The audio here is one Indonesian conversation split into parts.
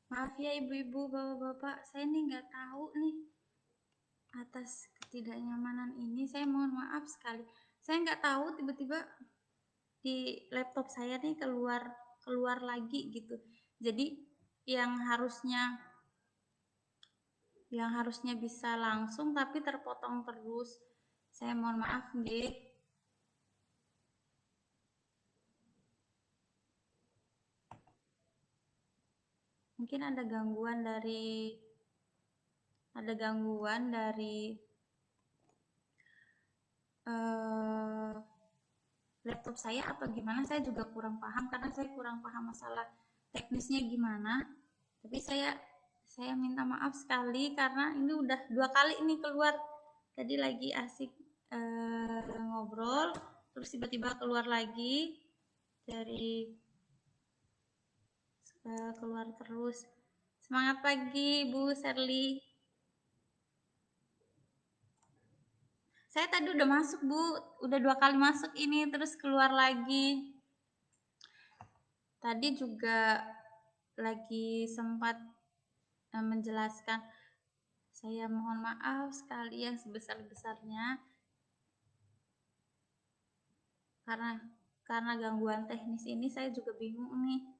Maaf ya ibu-ibu, bapak-bapak, saya nih nggak tahu nih atas ketidaknyamanan ini. Saya mohon maaf sekali. Saya nggak tahu tiba-tiba di laptop saya nih keluar lagi gitu. Jadi yang harusnya bisa langsung tapi terpotong terus. Saya mohon maaf nggih. Mungkin ada gangguan dari laptop saya atau gimana, saya juga kurang paham karena saya kurang paham masalah teknisnya gimana. Tapi saya minta maaf sekali karena ini udah 2 kali ini keluar. Tadi lagi asik ngobrol terus tiba-tiba keluar lagi dari keluar terus. Semangat pagi Bu Serly. Saya tadi udah masuk Bu, udah 2 kali masuk ini terus keluar lagi. Tadi juga lagi sempat menjelaskan. Saya mohon maaf sekali yang sebesar-besarnya karena gangguan teknis ini saya juga bingung nih.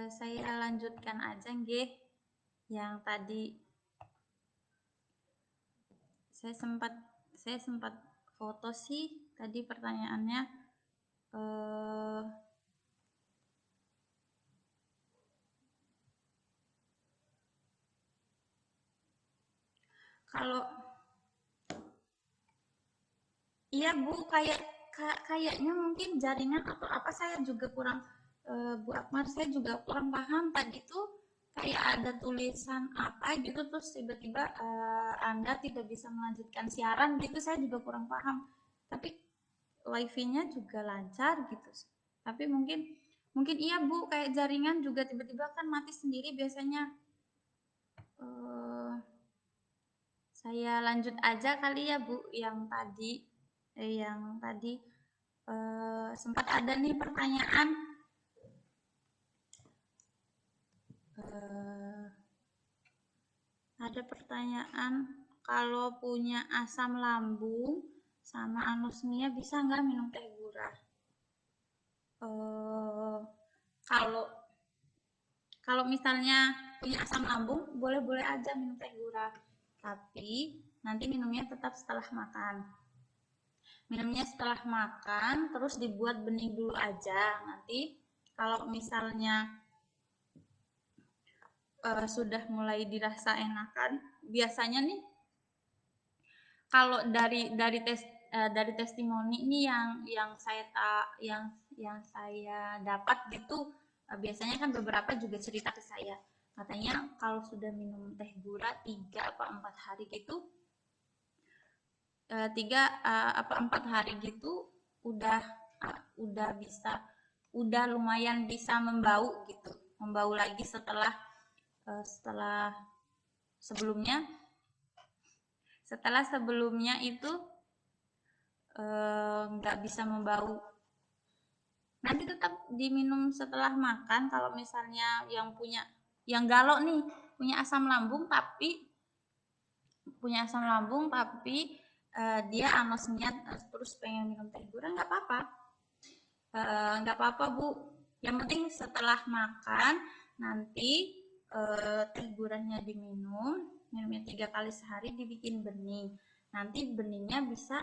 Saya lanjutkan aja nggih yang tadi saya sempat foto sih tadi pertanyaannya. Kalau iya Bu, kayaknya mungkin jaringan atau apa, saya juga kurang Bu Akmal, saya juga kurang paham. Tadi tuh kayak ada tulisan apa gitu terus tiba-tiba Anda tidak bisa melanjutkan siaran gitu, saya juga kurang paham. Tapi wifi-nya juga lancar gitu. Tapi mungkin iya Bu, kayak jaringan juga tiba-tiba kan mati sendiri biasanya. Saya lanjut aja kali ya Bu, yang tadi sempat ada nih pertanyaan. Ada pertanyaan, kalau punya asam lambung sama anosmia bisa nggak minum teh gurah? Kalau kalau misalnya punya asam lambung boleh-boleh aja minum teh gurah, tapi nanti minumnya tetap setelah makan. Minumnya setelah makan terus dibuat bening dulu aja. Nanti kalau misalnya sudah mulai dirasa enakan, biasanya nih kalau dari testimoni ini yang saya dapat gitu, biasanya kan beberapa juga cerita ke saya, katanya kalau sudah minum teh gurah 3 atau 4 hari gitu, 3 apa 4 hari gitu udah lumayan bisa membau gitu, membau lagi setelah sebelumnya itu nggak bisa membau. Nanti tetap diminum setelah makan. Kalau misalnya yang galau nih punya asam lambung tapi dia anosmia terus pengen minum teh gurih, nggak apa-apa Bu. Yang penting setelah makan nanti teh gurihnya minumnya 3 kali sehari, dibikin bening. Nanti beningnya bisa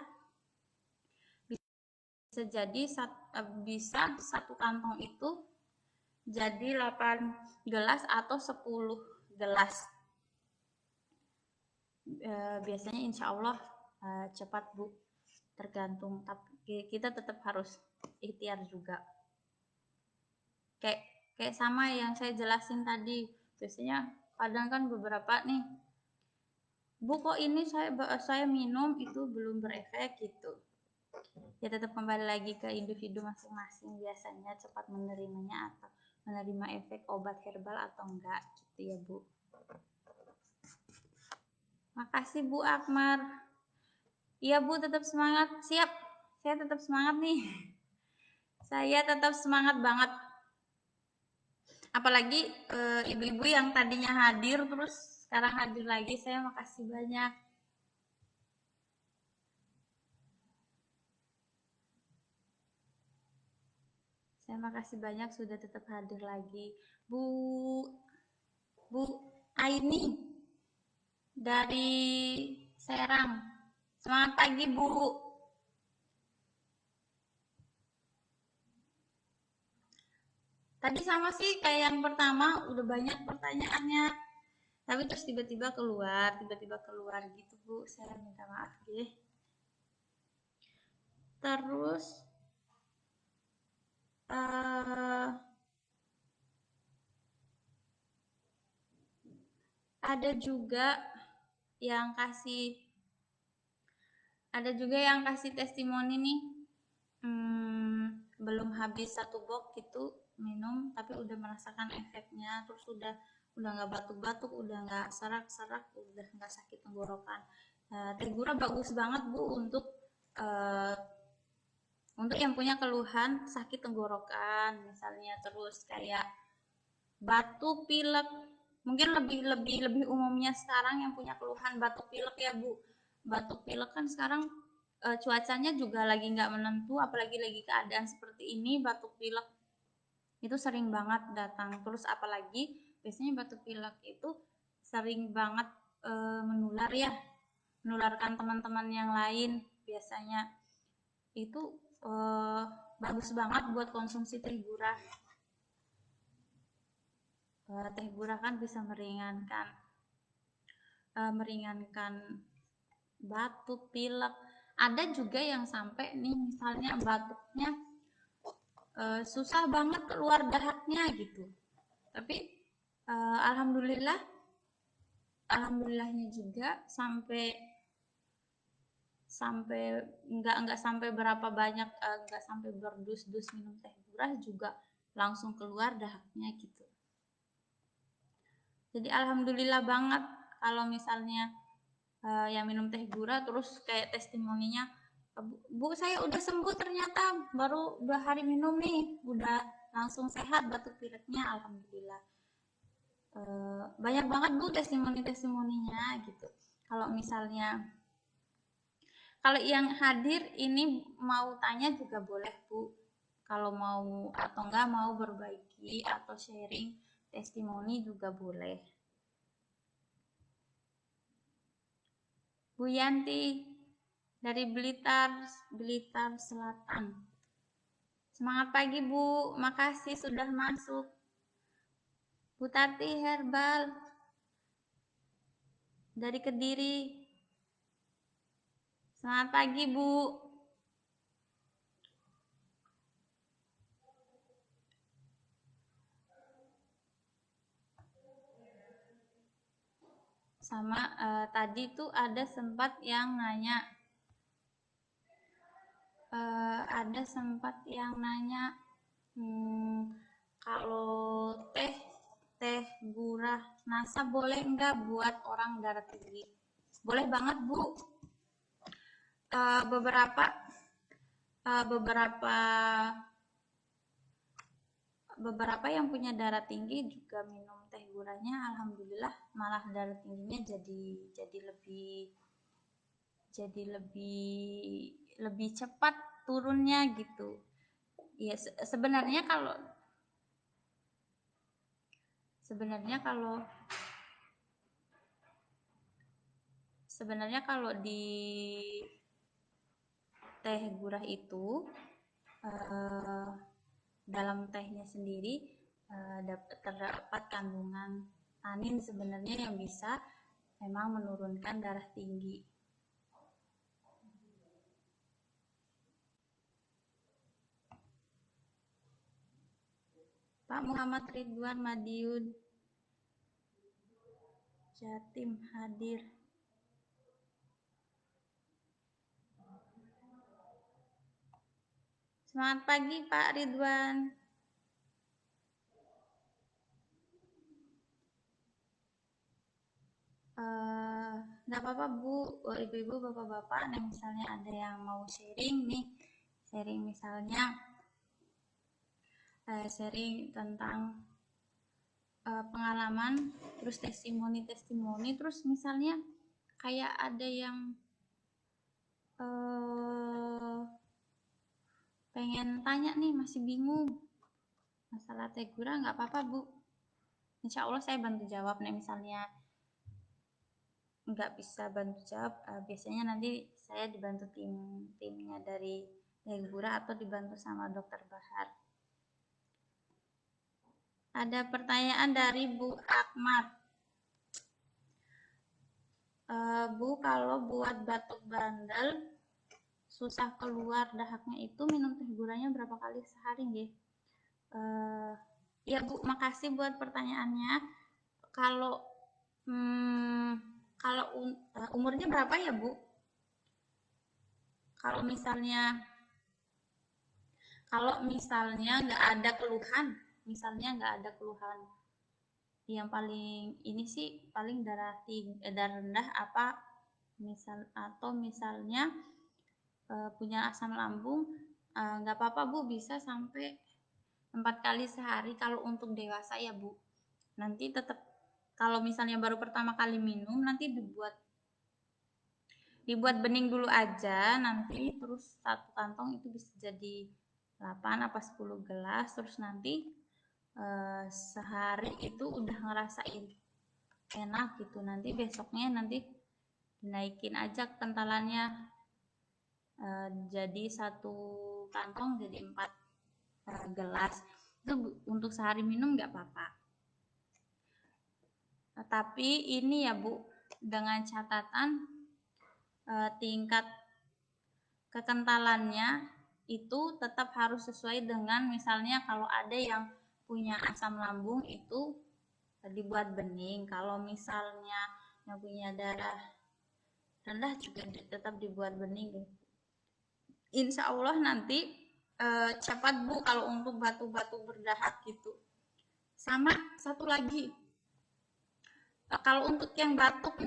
bisa satu kantong itu jadi 8 gelas atau 10 gelas. Biasanya insya Allah cepat Bu, tergantung, tapi kita tetap harus ikhtiar juga. Kayak sama yang saya jelasin tadi, biasanya kadang kan beberapa nih, Bu kok ini saya minum itu belum berefek gitu. Ya tetap kembali lagi ke individu masing-masing, biasanya cepat menerimanya atau menerima efek obat herbal atau enggak gitu ya Bu. Makasih Bu Akmar. Iya Bu, tetap semangat. Siap, saya tetap semangat nih. Saya tetap semangat banget. Apalagi ibu-ibu yang tadinya hadir terus sekarang hadir lagi, saya makasih banyak. Saya makasih banyak sudah tetap hadir lagi. Bu Aini dari Serang. Selamat pagi Bu. Tadi sama sih kayak yang pertama, udah banyak pertanyaannya. Tapi terus tiba-tiba keluar gitu Bu. Saya minta maaf ya. Terus ada juga yang kasih testimoni nih, belum habis 1 box gitu minum tapi udah merasakan efeknya, terus udah nggak batuk-batuk, udah nggak serak-serak, udah nggak sakit tenggorokan. Teh gurah bagus banget Bu untuk yang punya keluhan sakit tenggorokan misalnya, terus kayak batuk pilek, mungkin lebih umumnya sekarang yang punya keluhan batuk pilek ya Bu. Batuk pilek kan sekarang cuacanya juga lagi nggak menentu, apalagi lagi keadaan seperti ini, batuk pilek itu sering banget datang. Terus apalagi biasanya batuk pilek itu sering banget menular ya, menularkan teman-teman yang lain. Biasanya itu bagus banget buat konsumsi teh gurah. Teh gurah kan bisa meringankan batuk pilek. Ada juga yang sampai nih misalnya batuknya susah banget keluar dahaknya gitu, tapi alhamdulillahnya juga sampai nggak sampai berapa banyak, nggak sampai berdus-dus minum teh gurah juga langsung keluar dahaknya gitu. Jadi alhamdulillah banget kalau misalnya yang minum teh gurah terus kayak testimoninya, Bu saya udah sembuh ternyata baru 2 hari minum nih udah langsung sehat batuk pileknya, alhamdulillah. Banyak banget Bu testimoninya gitu. Kalau misalnya kalau yang hadir ini mau tanya juga boleh Bu, kalau mau atau enggak mau berbagi atau sharing testimoni juga boleh. Bu Yanti dari Blitar Selatan. Semangat pagi Bu, makasih sudah masuk. Bu Tati Herbal dari Kediri. Selamat pagi Bu. Sama tadi tuh ada sempat yang nanya, kalau teh gurah nasa boleh enggak buat orang darah tinggi? Boleh banget Bu. Beberapa yang punya darah tinggi juga minum teh gurahnya, alhamdulillah malah darah tingginya jadi lebih cepat turunnya gitu. Ya sebenarnya kalau di teh gurah itu dalam tehnya sendiri terdapat kandungan tanin sebenarnya yang bisa memang menurunkan darah tinggi. Pak Muhammad Ridwan Madiun Jatim hadir. Semangat pagi Pak Ridwan. Nggak apa-apa Bu, ibu-ibu, bapak-bapak, nah misalnya ada yang mau sharing nih, sharing misalnya sharing tentang pengalaman, terus testimoni, terus misalnya kayak ada yang pengen tanya nih, masih bingung masalah teh gura, nggak apa-apa Bu, insya Allah saya bantu jawab. Nih misalnya nggak bisa bantu jawab, biasanya nanti saya dibantu timnya dari teh gura atau dibantu sama dokter Bahar. Ada pertanyaan dari Bu Ahmad. Bu, kalau buat batuk bandel susah keluar dahaknya itu minum teh guranya berapa kali sehari nggih? Ya Bu, makasih buat pertanyaannya. Kalau umurnya berapa ya Bu? Kalau misalnya nggak ada keluhan, yang paling ini sih paling darah rendah apa misalnya punya asam lambung, nggak apa-apa Bu, bisa sampai 4 kali sehari kalau untuk dewasa ya Bu. Nanti tetap kalau misalnya baru pertama kali minum nanti dibuat bening dulu aja, nanti terus satu kantong itu bisa jadi 8 apa 10 gelas, terus nanti sehari itu udah ngerasain enak gitu, nanti besoknya dinaikin aja kentalannya, jadi satu kantong jadi 4 gelas itu untuk sehari minum nggak apa-apa. Tapi ini ya Bu, dengan catatan tingkat kekentalannya itu tetap harus sesuai dengan, misalnya kalau ada yang punya asam lambung itu dibuat bening, kalau misalnya yang punya darah rendah juga tetap dibuat bening. Insya Allah nanti cepat Bu kalau untuk batuk-batuk berdahak gitu. Sama satu lagi, kalau untuk yang batuk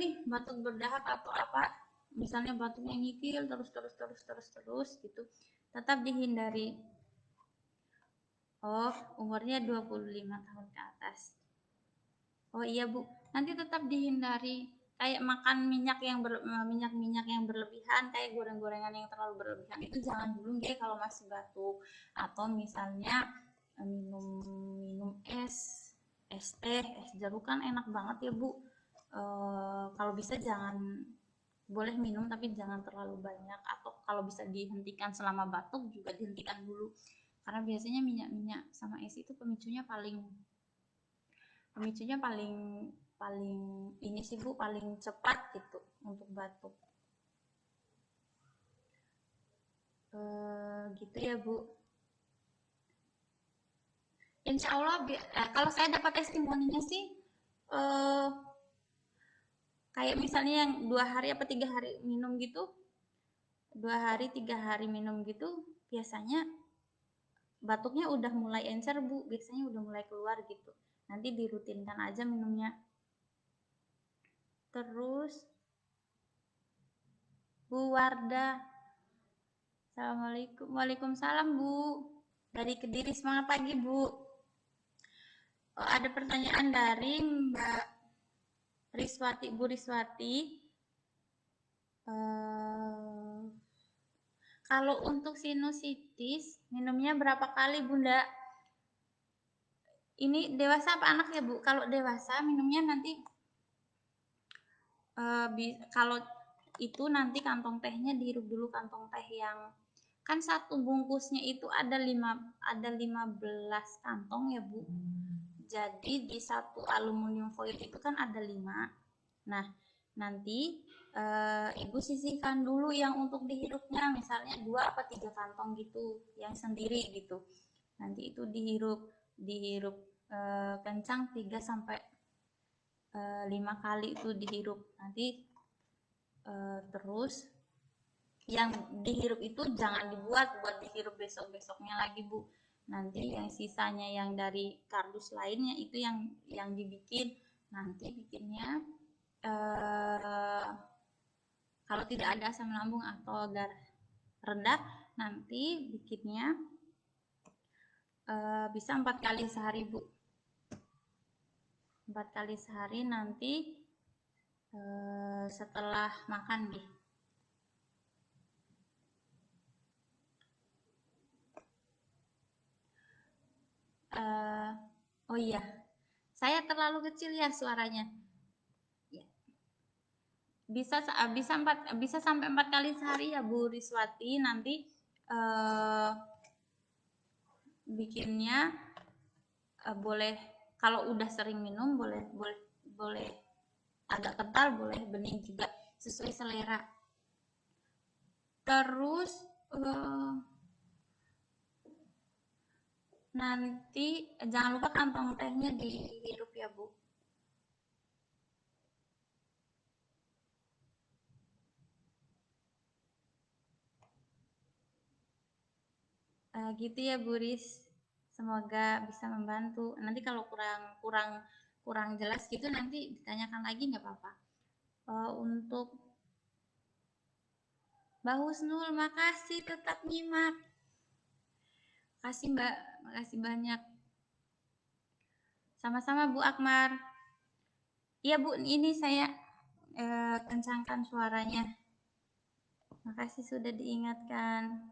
berdahak atau apa, misalnya batuknya ngikil terus gitu, tetap dihindari. Oh, umurnya 25 tahun ke atas. Oh iya Bu, nanti tetap dihindari kayak makan minyak yang berlebihan, kayak goreng-gorengan yang terlalu berlebihan itu jangan dulu ya kalau masih batuk. Atau misalnya minum es teh, es jeruk kan enak banget ya Bu. Kalau bisa boleh minum tapi jangan terlalu banyak, atau kalau bisa dihentikan selama batuk juga dihentikan dulu, karena biasanya minyak sama es itu pemicunya paling ini sih Bu, paling cepat gitu untuk batuk. Gitu ya Bu. Insya Allah kalau saya dapat testimoninya sih kayak misalnya yang 2 hari apa 3 hari minum gitu, 2 hari 3 hari minum gitu, biasanya batuknya udah mulai encer Bu, biasanya udah mulai keluar gitu. Nanti dirutinkan aja minumnya. Terus Bu Wardah, Assalamualaikum. Waalaikumsalam Bu, dari Kediri. Semangat pagi Bu. Ada pertanyaan dari Mbak Riswati, Bu Riswati. Kalau untuk sinusitis minumnya berapa kali Bunda? Ini dewasa apa anak ya Bu? Kalau dewasa minumnya nanti kalau itu nanti kantong tehnya dihirup dulu, kantong teh yang kan satu bungkusnya itu ada 15 kantong ya Bu. Jadi di satu aluminium foil itu kan ada 5. Nah, nanti Ibu sisihkan dulu yang untuk dihirupnya, misalnya 2 apa 3 kantong gitu, yang sendiri gitu. Nanti itu dihirup kencang 3 sampai 5 kali itu dihirup. Nanti terus yang dihirup itu jangan dibuat buat dihirup besok-besoknya lagi Bu. Nanti yang sisanya yang dari kardus lainnya itu yang dibikin. Nanti bikinnya kalau tidak ada asam lambung atau darah rendah, nanti bikinnya bisa 4 kali sehari Bu. 4 kali sehari nanti setelah makan deh. Oh iya, saya terlalu kecil ya suaranya. Bisa sampai 4 kali sehari ya Bu Riswati. Nanti bikinnya boleh, kalau udah sering minum boleh agak kental, boleh bening juga, sesuai selera. Terus nanti jangan lupa kantong tehnya dihirup ya Bu. Gitu ya Bu Ris. Semoga bisa membantu. Nanti kalau kurang jelas gitu nanti ditanyakan lagi nggak apa-apa. Untuk Mbak Husnul, makasih tetap nyimak. Makasih Mbak, makasih banyak. Sama-sama Bu Akmar. Iya Bu, ini saya kencangkan suaranya. Makasih sudah diingatkan.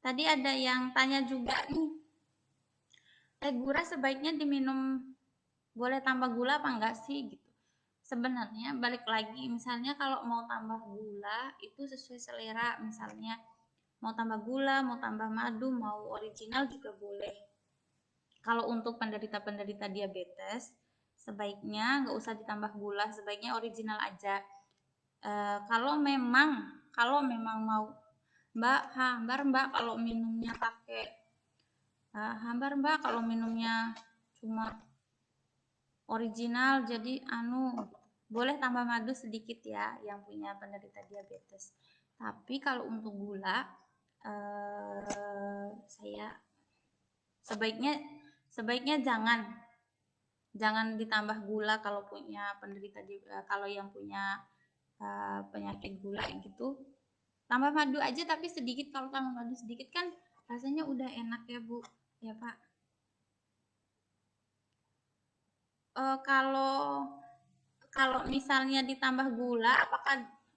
Tadi ada yang tanya juga nih, teh gurah sebaiknya diminum, boleh tambah gula apa enggak sih gitu. Sebenarnya balik lagi, misalnya kalau mau tambah gula itu sesuai selera, misalnya mau tambah gula, mau tambah madu, mau original juga boleh. Kalau untuk penderita diabetes, sebaiknya nggak usah ditambah gula, sebaiknya original aja. Kalau memang mau Mbak, hambar Mbak kalau minumnya pakai hambar Mbak kalau minumnya cuma original, jadi boleh tambah madu sedikit ya yang punya penderita diabetes. Tapi kalau untuk gula saya sebaiknya jangan ditambah gula kalau punya kalau yang punya penyakit gula gitu. Tambah madu aja tapi sedikit, kalau tambah madu sedikit kan rasanya udah enak ya Bu, ya Pak. Kalau misalnya ditambah gula,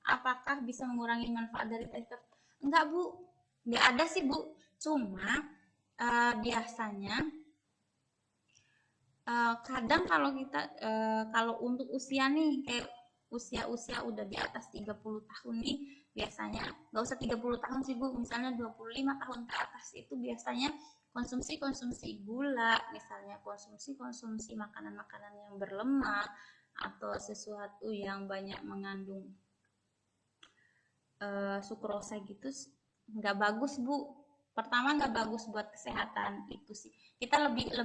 apakah bisa mengurangi manfaat dari teh? Enggak Bu, nggak ada sih Bu. Cuma biasanya kadang kalau untuk usia nih, kayak usia udah di atas 30 tahun nih, biasanya nggak usah 30 tahun sih Bu, misalnya 25 tahun ke atas itu biasanya konsumsi gula, misalnya konsumsi makanan-makanan yang berlemak atau sesuatu yang banyak mengandung sukrosa gitu, nggak bagus Bu. Pertama nggak bagus buat kesehatan itu sih. Kita lebih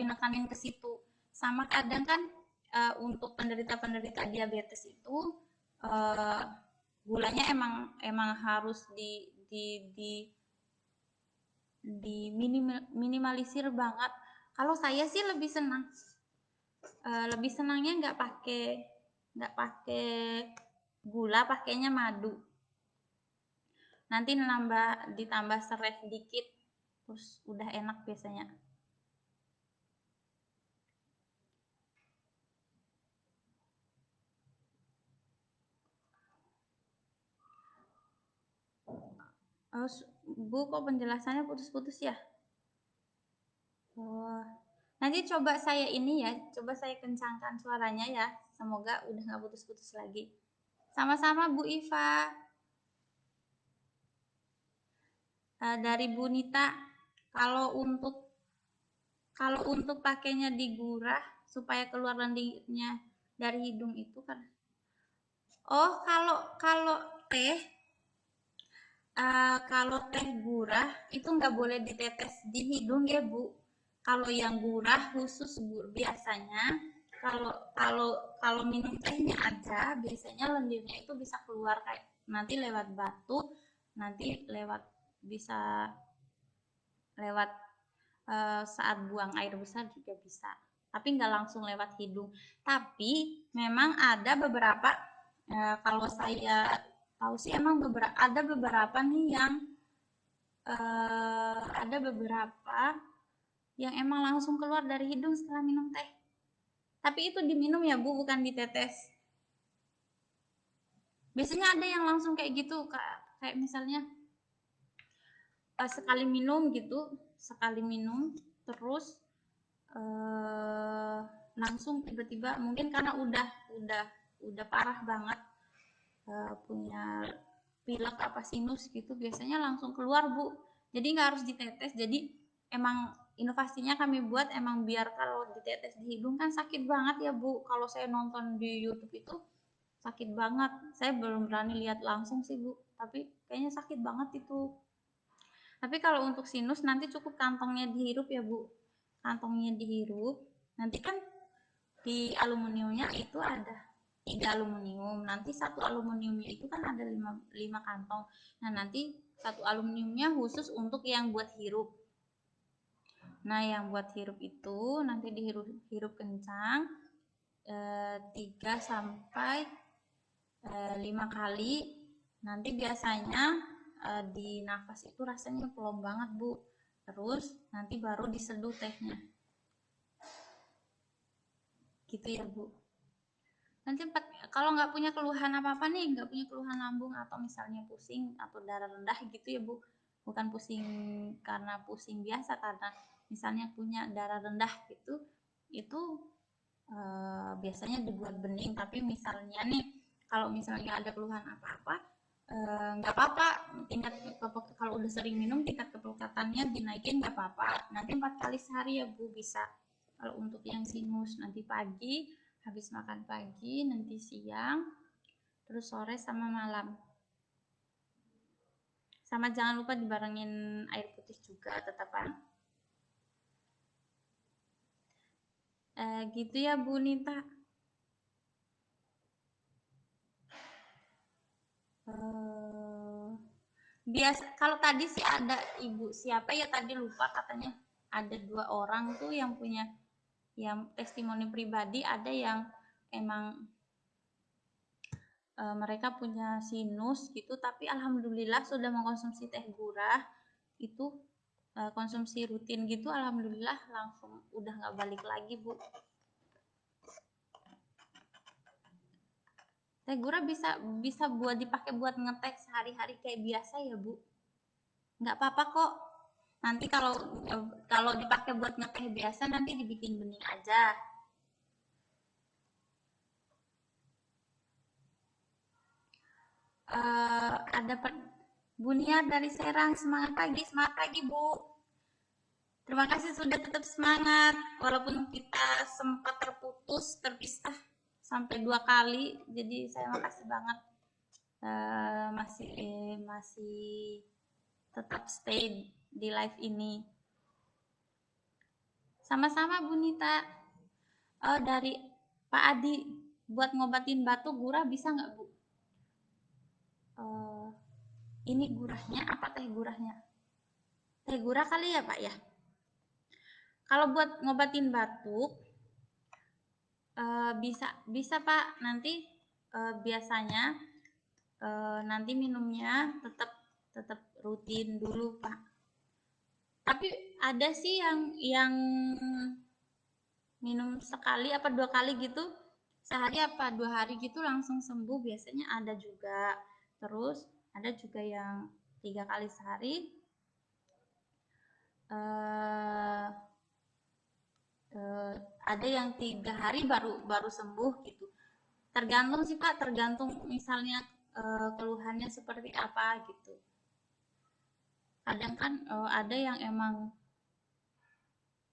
nekanin ke situ. Sama kadang kan untuk penderita diabetes itu uh, gulanya emang harus di minimalisir banget. Kalau saya sih lebih senangnya nggak pakai gula, pakainya madu. Nanti ditambah serai dikit, terus udah enak biasanya. Bu, kok penjelasannya putus-putus ya? Oh, nanti coba saya kencangkan suaranya ya. Semoga udah nggak putus-putus lagi. Sama-sama Bu Iva. Dari Bu Nita, kalau untuk pakainya digurah supaya keluar lendirnya dari hidung itu kan. Oh, kalau teh kalau teh gurah itu nggak boleh ditetes di hidung ya Bu. Kalau yang gurah khusus Bu, biasanya kalau kalau kalau minum tehnya aja biasanya lendirnya itu bisa keluar kayak nanti lewat batuk, nanti bisa lewat saat buang air besar juga bisa, tapi nggak langsung lewat hidung. Tapi memang ada beberapa, kalau saya tahu sih emang ada beberapa nih yang ada beberapa yang emang langsung keluar dari hidung setelah minum teh. Tapi itu diminum ya Bu, bukan ditetes. Biasanya ada yang langsung kayak gitu, kayak misalnya sekali minum gitu, terus langsung tiba-tiba mungkin karena udah parah banget, punya pilek apa sinus gitu, biasanya langsung keluar Bu. Jadi nggak harus ditetes. Jadi emang inovasinya kami buat emang biar kalau ditetes di hidung kan sakit banget ya Bu. Kalau saya nonton di YouTube itu sakit banget. Saya belum berani lihat langsung sih Bu, tapi kayaknya sakit banget itu. Tapi kalau untuk sinus nanti cukup kantongnya dihirup ya Bu. Kantongnya dihirup. Nanti kan di aluminiumnya itu ada 3 aluminium. Nanti satu aluminiumnya itu kan ada 5 kantong. Nah, nanti satu aluminiumnya khusus untuk yang buat hirup. Nah, yang buat hirup itu nanti dihirup kencang 3 sampai 5 kali. Nanti biasanya di nafas itu rasanya plong banget Bu. Terus nanti baru diseduh tehnya. Gitu ya Bu. Nanti kalau nggak punya keluhan apa-apa nih, nggak punya keluhan lambung atau misalnya pusing atau darah rendah gitu ya Bu, bukan pusing karena pusing biasa, karena misalnya punya darah rendah gitu, itu biasanya dibuat bening. Tapi misalnya nih, kalau misalnya ada keluhan apa-apa, nggak apa-apa, kalau udah sering minum tingkat kepekatannya dinaikin nggak apa-apa. Nanti 4 kali sehari ya Bu bisa. Kalau untuk yang sinus nanti pagi, habis makan pagi, nanti siang, terus sore sama malam. Sama jangan lupa dibarengin air putih juga tetapan. Gitu ya Bu Nita. Biasa kalau tadi sih ada ibu siapa ya tadi lupa, katanya ada 2 orang tuh yang punya yang testimoni pribadi, ada yang emang mereka punya sinus gitu, tapi alhamdulillah sudah mengkonsumsi teh gurah itu, konsumsi rutin gitu, alhamdulillah langsung udah nggak balik lagi Bu. Teh gurah bisa dipakai buat ngetek sehari-hari kayak biasa ya Bu, nggak apa-apa kok. Nanti kalau dipakai buat ngeteh biasa nanti dibikin bening aja. Ada Bu Nia dari Serang, semangat pagi Bu. Terima kasih sudah tetap semangat walaupun kita sempat terpisah sampai 2 kali. Jadi saya makasih banget masih tetap stay di live ini. Sama-sama Bu Nita. Dari Pak Adi, buat ngobatin batuk gurah bisa nggak Bu? Ini gurahnya apa teh gurahnya? Teh gurah kali ya Pak ya? Kalau buat ngobatin batuk bisa Pak. Nanti biasanya nanti minumnya tetap rutin dulu Pak. Tapi ada sih yang minum sekali apa 2 kali gitu, sehari apa 2 hari gitu langsung sembuh, biasanya ada juga. Terus ada juga yang 3 kali sehari, ada yang 3 hari baru sembuh gitu. Tergantung sih Pak, tergantung misalnya keluhannya seperti apa gitu. Kadang kan ada yang emang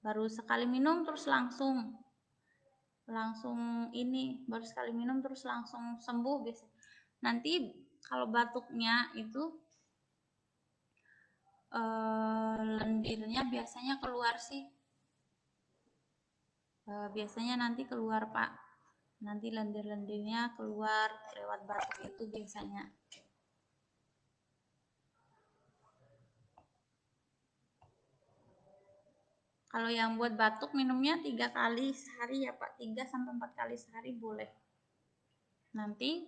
baru sekali minum terus langsung langsung ini baru sekali minum terus langsung sembuh biasa. Nanti kalau batuknya itu lendirnya biasanya keluar sih. Biasanya nanti keluar Pak. Nanti lendir-lendirnya keluar lewat batuk itu biasanya. Kalau yang buat batuk minumnya 3 kali sehari ya Pak, 3 sampai 4 kali sehari boleh. Nanti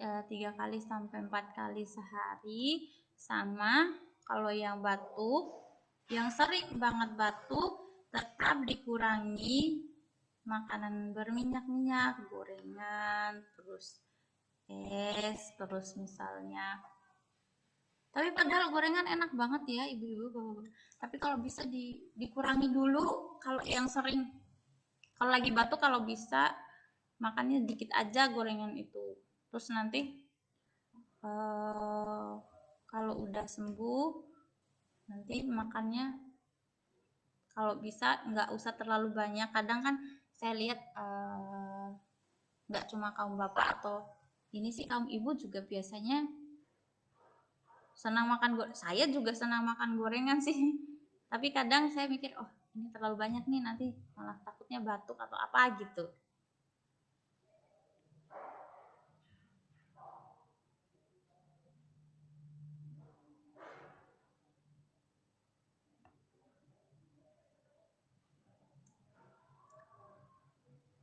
3 kali sampai 4 kali sehari. Sama kalau yang batuk, yang sering banget batuk, tetap dikurangi makanan berminyak-minyak, gorengan, terus es, terus misalnya. Tapi padahal gorengan enak banget ya ibu-ibu, bapak-bapak. Tapi kalau bisa dikurangi dulu kalau yang sering. Kalau lagi batuk kalau bisa makannya dikit aja gorengan itu. Terus nanti kalau udah sembuh nanti makannya kalau bisa nggak usah terlalu banyak. Kadang kan saya lihat nggak cuma kaum bapak atau ini sih kaum ibu juga biasanya senang makan saya juga senang makan gorengan sih. Tapi kadang saya mikir oh ini terlalu banyak nih nanti malah takutnya batuk atau apa gitu.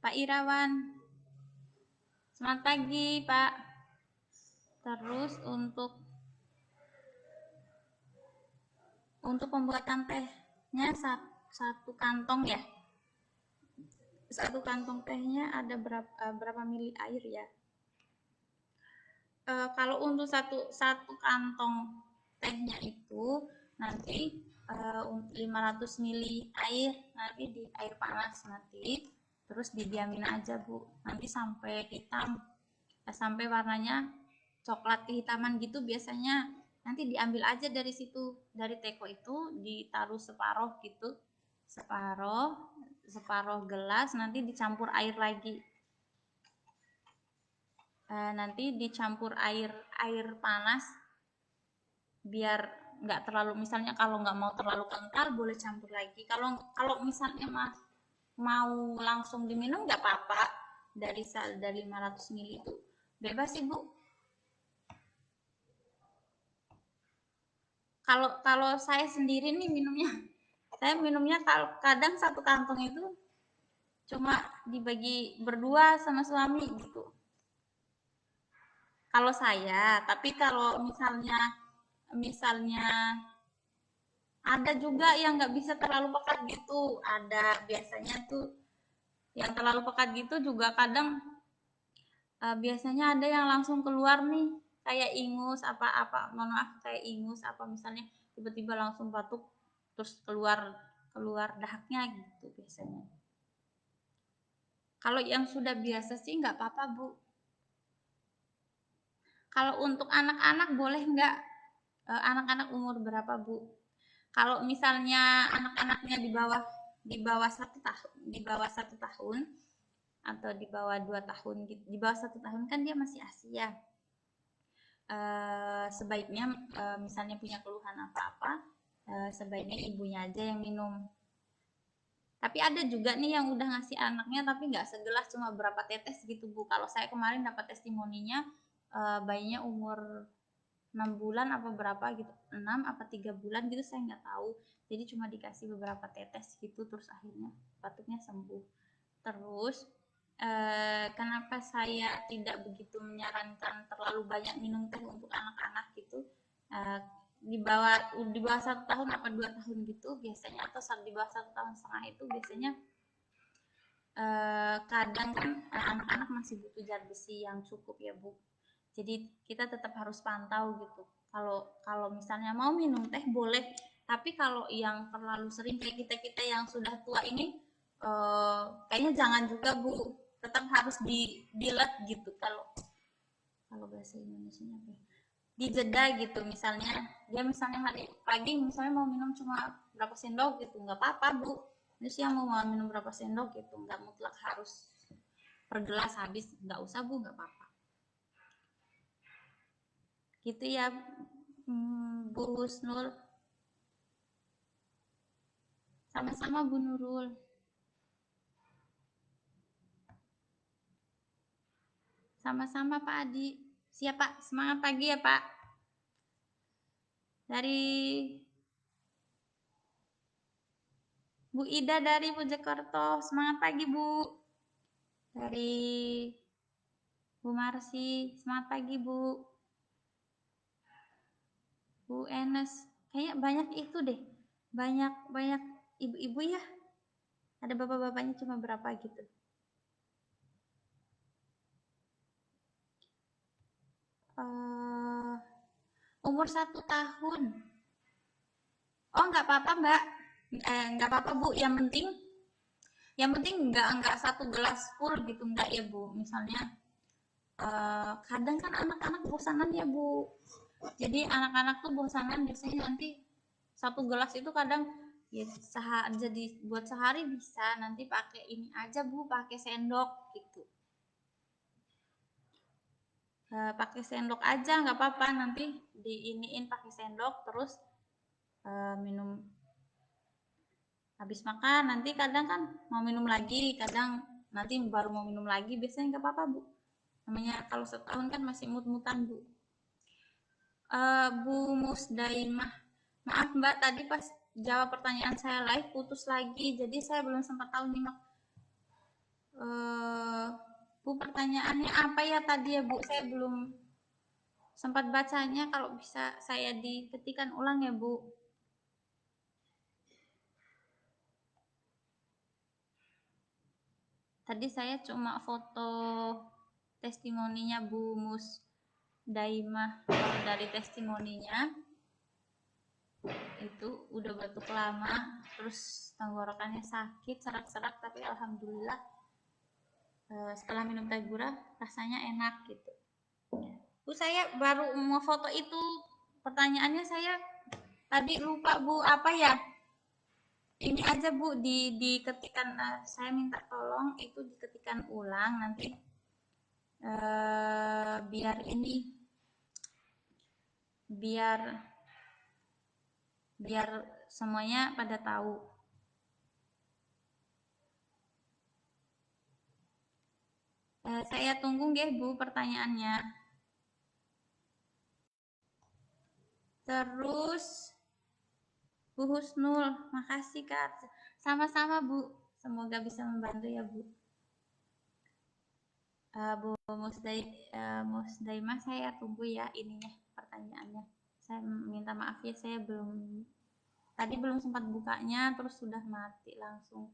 Pak Irawan, selamat pagi Pak. Terus untuk pembuatan tehnya satu kantong ya. Satu kantong tehnya ada berapa mili air ya? Kalau untuk satu kantong tehnya itu nanti 500 mili air nanti di air panas nanti terus didiamin aja Bu nanti sampai hitam sampai warnanya coklat kehitaman gitu biasanya nanti diambil aja dari situ dari teko itu ditaruh separoh gitu separoh gelas nanti dicampur air lagi nanti dicampur air panas biar nggak terlalu misalnya kalau nggak mau terlalu kental boleh campur lagi kalau misalnya mau langsung diminum nggak apa-apa dari 500 ml itu bebas sih Bu. Kalau saya sendiri nih saya minumnya kalau kadang satu kantong itu cuma dibagi berdua sama suami gitu kalau saya tapi kalau misalnya ada juga yang nggak bisa terlalu pekat gitu ada biasanya tuh yang terlalu pekat gitu juga kadang biasanya ada yang langsung keluar nih kayak ingus apa-apa mohon maaf kayak ingus apa misalnya tiba-tiba langsung batuk terus keluar keluar dahaknya gitu biasanya kalau yang sudah biasa sih nggak apa-apa Bu kalau untuk anak-anak boleh nggak anak-anak umur berapa Bu kalau misalnya anak-anaknya di bawah 1 tahun atau di bawah 2 tahun gitu di bawah 1 tahun kan dia masih Asia sebaiknya misalnya punya keluhan apa-apa sebaiknya ibunya aja yang minum tapi ada juga nih yang udah ngasih anaknya tapi nggak segelas cuma berapa tetes gitu Bu kalau saya kemarin dapat testimoninya bayinya umur 6 bulan apa berapa gitu 6 apa 3 bulan gitu saya nggak tahu jadi cuma dikasih beberapa tetes gitu terus akhirnya batuknya sembuh terus kenapa saya tidak begitu menyarankan terlalu banyak minum teh untuk anak-anak gitu eh, di bawah 1 tahun apa 2 tahun gitu biasanya atau di bawah 1 tahun setengah itu biasanya kadang kan anak-anak masih butuh zat besi yang cukup ya Bu jadi kita tetap harus pantau gitu kalau misalnya mau minum teh boleh tapi kalau yang terlalu sering kayak kita yang sudah tua ini kayaknya jangan juga Bu tetap harus dilet gitu kalau kalau bahasa Indonesia apa ya? dijeda gitu. Misalnya dia misalnya hari pagi misalnya mau minum cuma berapa sendok gitu, nggak apa-apa Bu. Terus yang mau minum berapa sendok gitu, nggak mutlak harus per gelas habis, nggak usah Bu, nggak apa-apa gitu ya. Bu Husnul. Sama-sama Bu Nurul. Sama-sama Pak Adi. Siap Pak, semangat pagi ya Pak. Dari Bu Ida dari Mojokerto, semangat pagi Bu. Dari Bu Marsi, semangat pagi Bu. Bu Enes, kayaknya banyak itu deh, banyak banyak ibu-ibu ya. Ada bapak-bapaknya cuma berapa gitu. Uh, umur 1 tahun. Oh nggak apa-apa Mbak, nggak apa-apa Bu. Yang penting nggak 1 gelas full gitu, nggak ya Bu. Misalnya kadang kan anak-anak bosanan ya Bu. Jadi anak-anak tuh bosanan biasanya nanti 1 gelas itu kadang ya jadi buat sehari bisa, nanti pakai ini aja Bu, pakai sendok gitu. Pakai sendok aja nggak apa-apa, nanti diiniin pakai sendok terus minum habis makan. Nanti kadang kan mau minum lagi, kadang nanti baru mau minum lagi, biasanya nggak apa-apa Bu. Namanya kalau setahun kan masih mut-mutan Bu. Bu Musdaimah, maaf Mbak, tadi pas jawab pertanyaan saya live putus lagi, jadi saya belum sempat tahu nyimak. Bu, pertanyaannya apa ya tadi ya Bu, saya belum sempat bacanya, kalau bisa saya diketikkan ulang ya Bu. Tadi saya cuma foto testimoninya Bu Musdaimah, dari testimoninya itu udah batuk lama, terus tenggorokannya sakit, serak-serak, tapi alhamdulillah setelah minum teh gurah rasanya enak gitu. Bu, saya baru mau foto itu, pertanyaannya saya tadi lupa Bu, apa ya? Ini aja Bu, diketikkan, saya minta tolong itu diketikkan ulang nanti biar ini biar semuanya pada tahu. Saya tunggu nggih Bu pertanyaannya. Terus Bu Husnul, makasih Kak. Sama-sama Bu, semoga bisa membantu ya Bu. Bu Musdaimah, saya tunggu ya ininya pertanyaannya. Saya minta maaf ya, saya tadi belum sempat bukanya, terus sudah mati langsung.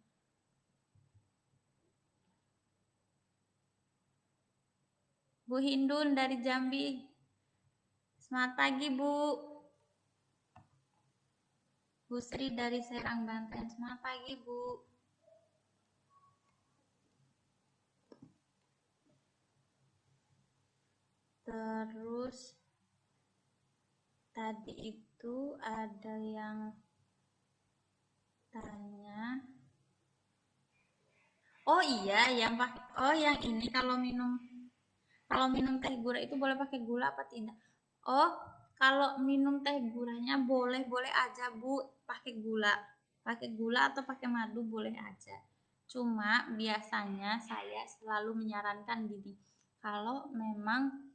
Bu Hindun dari Jambi, semangat pagi Bu. Bu Sri dari Serang Banten, semangat pagi Bu. Terus tadi itu ada yang tanya, oh iya, yang ini kalau minum teh gula itu boleh pakai gula apa tidak? Oh, kalau minum teh gulanya boleh aja Bu, pakai gula atau pakai madu boleh aja. Cuma biasanya saya selalu menyarankan gini, kalau memang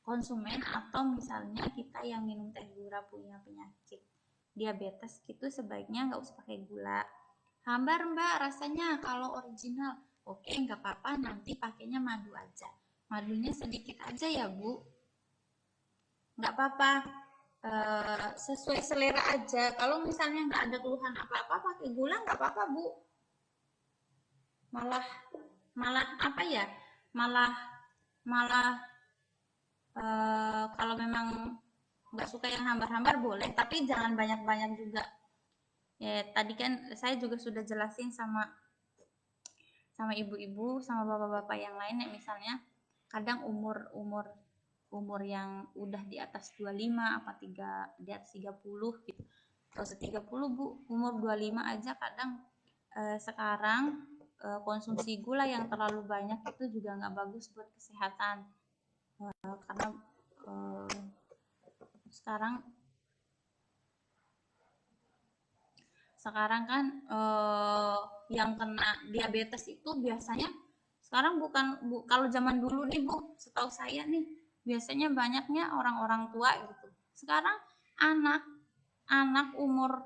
konsumen atau misalnya kita yang minum teh gula punya penyakit diabetes gitu, sebaiknya nggak usah pakai gula. Hambar Mbak rasanya kalau original, oke nggak apa-apa, nanti pakainya madu aja, madunya sedikit aja ya Bu, nggak apa-apa, sesuai selera aja. Kalau misalnya nggak ada keluhan apa-apa pakai gula nggak apa-apa Bu, malah malah apa ya, malah malah kalau memang nggak suka yang hambar-hambar boleh, tapi jangan banyak-banyak juga. Ya tadi kan saya juga sudah jelasin sama ibu-ibu sama bapak-bapak yang lain ya, misalnya kadang umur umur yang udah di atas 25 apa di atas 30 gitu. Terus 30 Bu, umur 25 aja kadang sekarang konsumsi gula yang terlalu banyak itu juga nggak bagus buat kesehatan. Karena sekarang kan yang kena diabetes itu biasanya sekarang kalau zaman dulu nih Bu, setahu saya nih biasanya banyaknya orang-orang tua gitu. Sekarang anak umur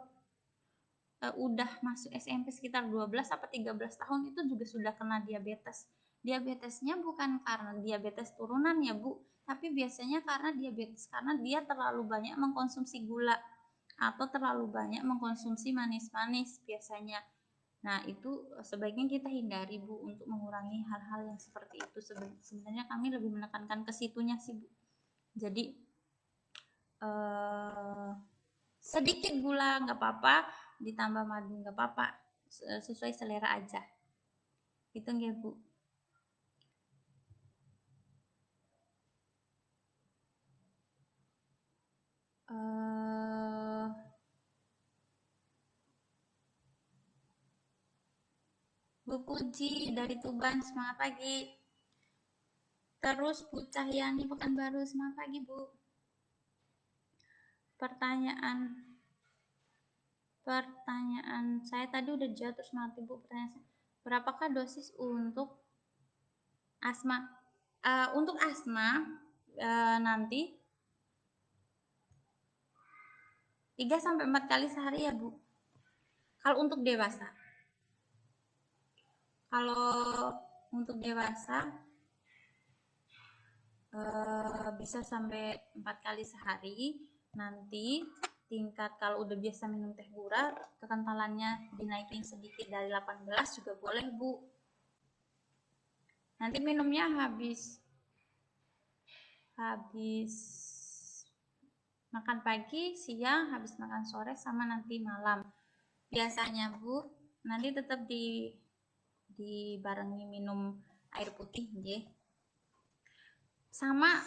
udah masuk SMP sekitar 12 atau 13 tahun itu juga sudah kena diabetes. Diabetesnya bukan karena diabetes turunan ya Bu, tapi biasanya karena dia terlalu banyak mengkonsumsi gula atau terlalu banyak mengkonsumsi manis-manis biasanya. Nah, itu sebaiknya kita hindari Bu untuk mengurangi hal-hal yang seperti itu. Sebenarnya kami lebih menekankan ke situnya sih Bu. Jadi sedikit gula nggak apa-apa, ditambah madu nggak apa-apa, sesuai selera aja. Itu nggak Bu? Bu Puji dari Tuban, semangat pagi. Terus Bu Cahyani Pekanbaru, semangat pagi Bu. Pertanyaan saya tadi udah jawab, terus mati Bu pertanyaan saya. Berapakah dosis untuk asma? Untuk asma nanti 3-4 kali sehari ya Bu. Kalau untuk dewasa. Kalau untuk dewasa bisa sampai 4 kali sehari. Nanti tingkat kalau udah biasa minum teh gula, kekentalannya dinaikin sedikit dari 18 juga boleh Bu. Nanti minumnya habis makan pagi, siang, habis makan sore, sama nanti malam. Biasanya Bu, nanti tetap dibarengi minum air putih ya. Sama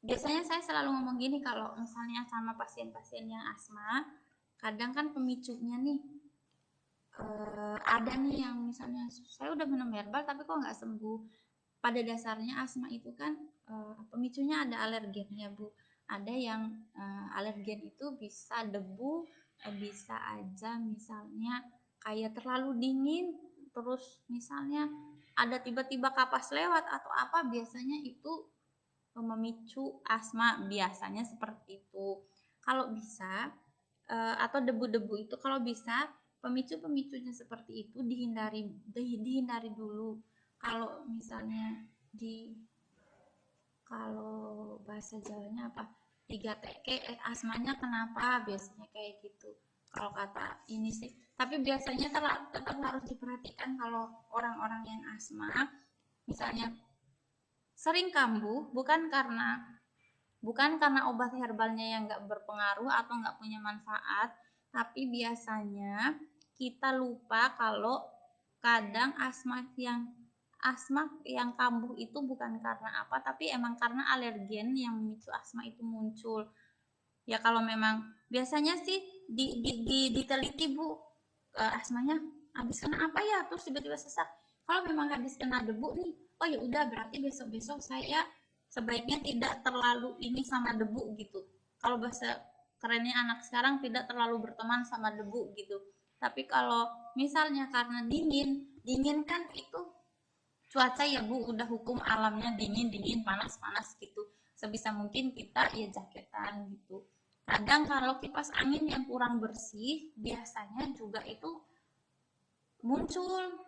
biasanya saya selalu ngomong gini, kalau misalnya sama pasien-pasien yang asma, kadang kan pemicunya nih ada nih yang misalnya saya udah minum herbal tapi kok nggak sembuh. Pada dasarnya asma itu kan pemicunya ada alergen ya Bu. Ada yang alergen itu bisa debu, bisa aja misalnya kayak terlalu dingin, terus misalnya ada tiba-tiba kapas lewat atau apa, biasanya itu memicu asma, biasanya seperti itu. Kalau bisa atau debu-debu itu kalau bisa pemicu-pemicunya seperti itu dihindari dulu. Kalau misalnya kalau bahasa Jawanya apa, 3TK asmanya kenapa, biasanya kayak gitu kalau kata ini sih. Tapi biasanya tetap harus diperhatikan kalau orang-orang yang asma misalnya sering kambuh, bukan karena obat herbalnya yang nggak berpengaruh atau nggak punya manfaat, tapi biasanya kita lupa kalau kadang asma yang kambuh itu bukan karena apa, tapi emang karena alergen yang memicu asma itu muncul. Ya kalau memang biasanya sih diteliti Bu, asmanya habis kena apa ya, terus tiba-tiba sesak. Kalau memang habis kena debu nih, oh ya udah berarti besok-besok saya sebaiknya tidak terlalu ini sama debu gitu. Kalau bahasa kerennya anak sekarang, tidak terlalu berteman sama debu gitu. Tapi kalau misalnya karena dingin kan itu cuaca ya Bu, udah hukum alamnya dingin panas gitu. Sebisa mungkin kita ya jaketan gitu. Kadang kalau kipas angin yang kurang bersih biasanya juga itu muncul.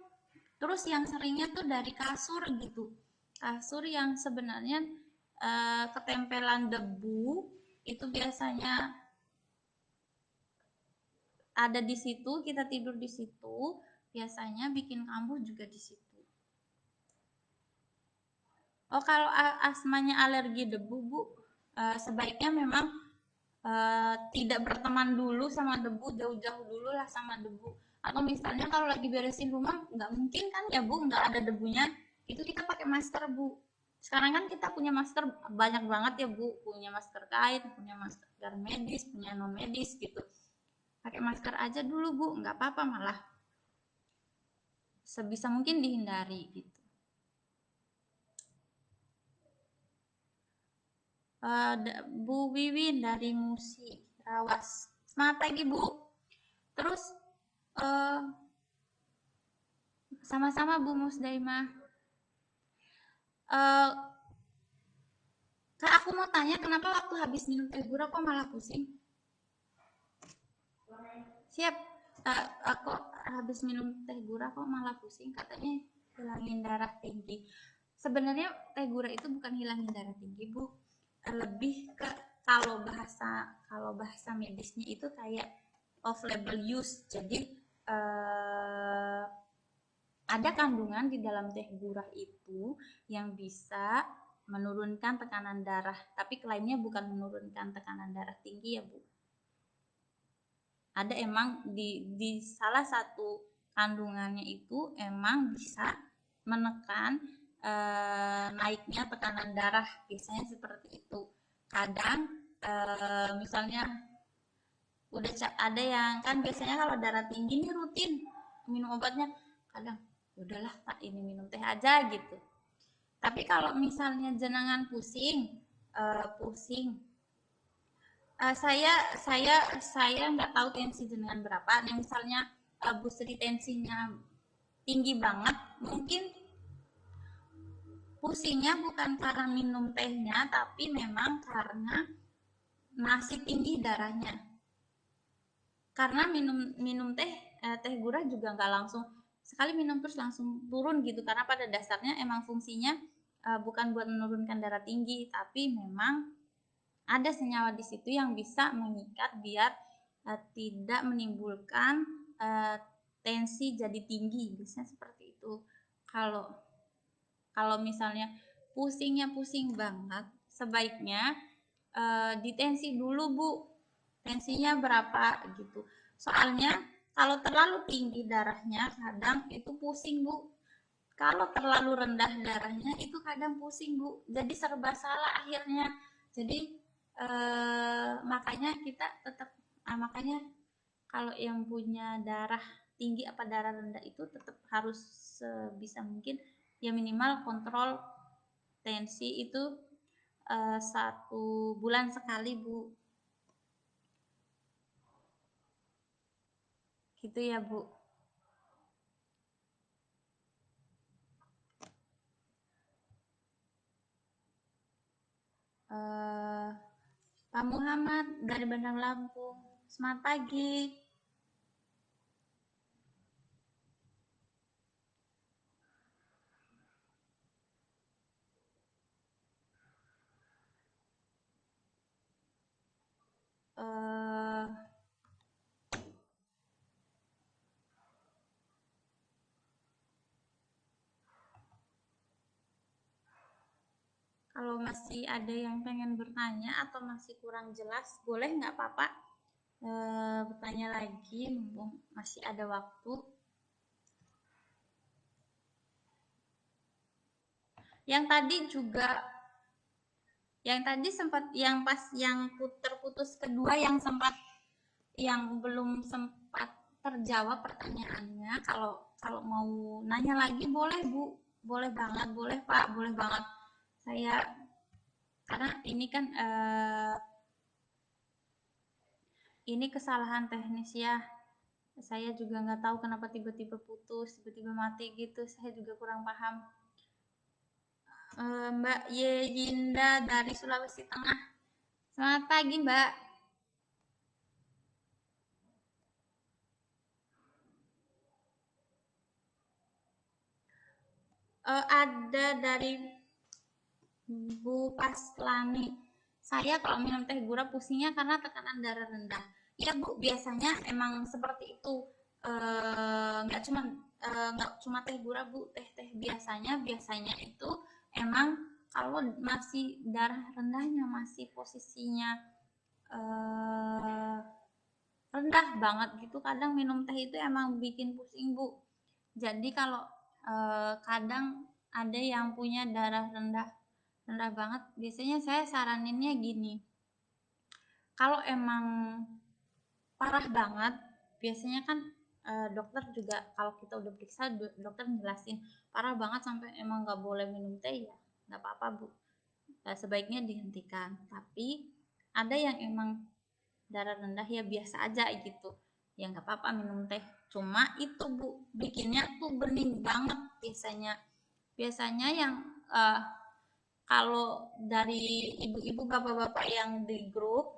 Terus yang seringnya tuh dari kasur gitu, kasur yang sebenarnya ketempelan debu itu biasanya ada di situ, kita tidur di situ, biasanya bikin kambuh juga di situ. Oh, kalau asmanya alergi debu Bu, sebaiknya memang tidak berteman dulu sama debu, jauh-jauh dulu lah sama debu. Atau misalnya kalau lagi beresin rumah, nggak mungkin kan ya Bu, nggak ada debunya, itu kita pakai masker Bu. Sekarang kan kita punya masker banyak banget ya Bu, punya masker kain, punya masker medis, punya non medis gitu. Pakai masker aja dulu Bu, nggak apa-apa, malah sebisa mungkin dihindari gitu. Bu Wiwin dari Musi Rawas, selamat pagi Bu. Terus sama-sama Bu Musdaimah. Kak, aku mau tanya, kenapa waktu habis minum teh gurah kok malah pusing? Siap. Aku habis minum teh gurah kok malah pusing, katanya hilangin darah tinggi. Sebenarnya teh gurah itu bukan hilangin darah tinggi Bu, lebih ke kalau bahasa medisnya itu kayak off label use. Jadi ada kandungan di dalam teh gurah itu yang bisa menurunkan tekanan darah, tapi klaimnya bukan menurunkan tekanan darah tinggi ya Bu. Ada emang di salah satu kandungannya itu emang bisa menekan naiknya tekanan darah, biasanya seperti itu. Kadang misalnya udah ada yang kan biasanya kalau darah tinggi nih rutin minum obatnya, kadang udahlah tak ini minum teh aja gitu. Tapi kalau misalnya jenengan pusing, saya nggak tahu tensi jenengan berapa. Nih misalnya Bu Sri tensinya tinggi banget, mungkin pusingnya bukan karena minum tehnya, tapi memang karena masih tinggi darahnya. Karena minum teh gurah juga nggak langsung sekali minum terus langsung turun gitu, karena pada dasarnya emang fungsinya bukan buat menurunkan darah tinggi, tapi memang ada senyawa di situ yang bisa mengikat biar tidak menimbulkan tensi jadi tinggi, biasanya seperti itu. Kalau misalnya pusingnya pusing banget, sebaiknya ditensi dulu Bu, tensinya berapa gitu. Soalnya kalau terlalu tinggi darahnya kadang itu pusing Bu, kalau terlalu rendah darahnya itu kadang pusing Bu, jadi serba salah akhirnya. Jadi makanya kita tetap makanya kalau yang punya darah tinggi apa darah rendah itu tetap harus sebisa mungkin ya minimal kontrol tensi itu 1 bulan sekali Bu, gitu ya Bu. Pak Muhammad dari Bandar Lampung, selamat pagi. Kalau masih ada yang pengen bertanya atau masih kurang jelas, boleh nggak Papa bertanya lagi, mumpung masih ada waktu. Yang tadi juga, yang tadi sempat yang pas yang terputus kedua yang belum sempat terjawab pertanyaannya, kalau mau nanya lagi boleh Bu, boleh banget, boleh Pak, boleh banget. Saya karena ini kan ini kesalahan teknis ya, saya juga nggak tahu kenapa tiba-tiba putus, tiba-tiba mati gitu, saya juga kurang paham. Mbak Yeyinda dari Sulawesi Tengah, selamat pagi Mbak. Ada dari Bu Paslani, saya kalau minum teh gurah pusingnya karena tekanan darah rendah. Ya Bu, biasanya emang seperti itu. Nggak cuma teh gurah Bu, teh biasanya itu emang kalau masih darah rendahnya masih posisinya rendah banget gitu, kadang minum teh itu emang bikin pusing Bu. Jadi kalau kadang ada yang punya darah rendah rendah banget, biasanya saya saraninnya gini, kalau emang parah banget, biasanya kan dokter juga kalau kita udah periksa, dokter jelasin parah banget sampai emang nggak boleh minum teh, ya nggak apa-apa bu, sebaiknya dihentikan. Tapi ada yang emang darah rendah ya biasa aja gitu, ya nggak apa-apa minum teh, cuma itu bu bikinnya tuh bening banget biasanya. Biasanya yang eh, kalau dari ibu-ibu bapak-bapak yang di grup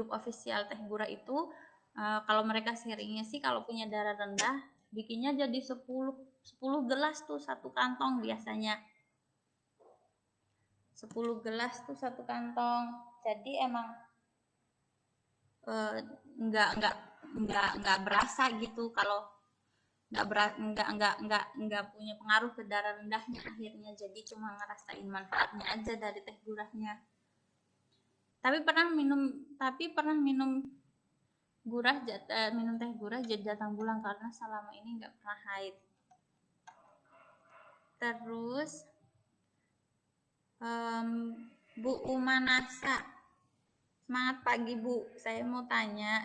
official Teh Gura itu, kalau mereka sharingnya sih kalau punya darah rendah bikinnya jadi 10 gelas tuh satu kantong biasanya. 10 gelas tuh satu kantong. Jadi emang eh, nggak berasa gitu kalau nggak punya pengaruh ke darah rendahnya akhirnya, jadi cuma ngerasain manfaatnya aja dari teh gurahnya. Tapi pernah minum minum teh gurah jadi datang bulan karena selama ini nggak pernah haid. Terus Bu Umanasa, semangat pagi Bu, saya mau tanya,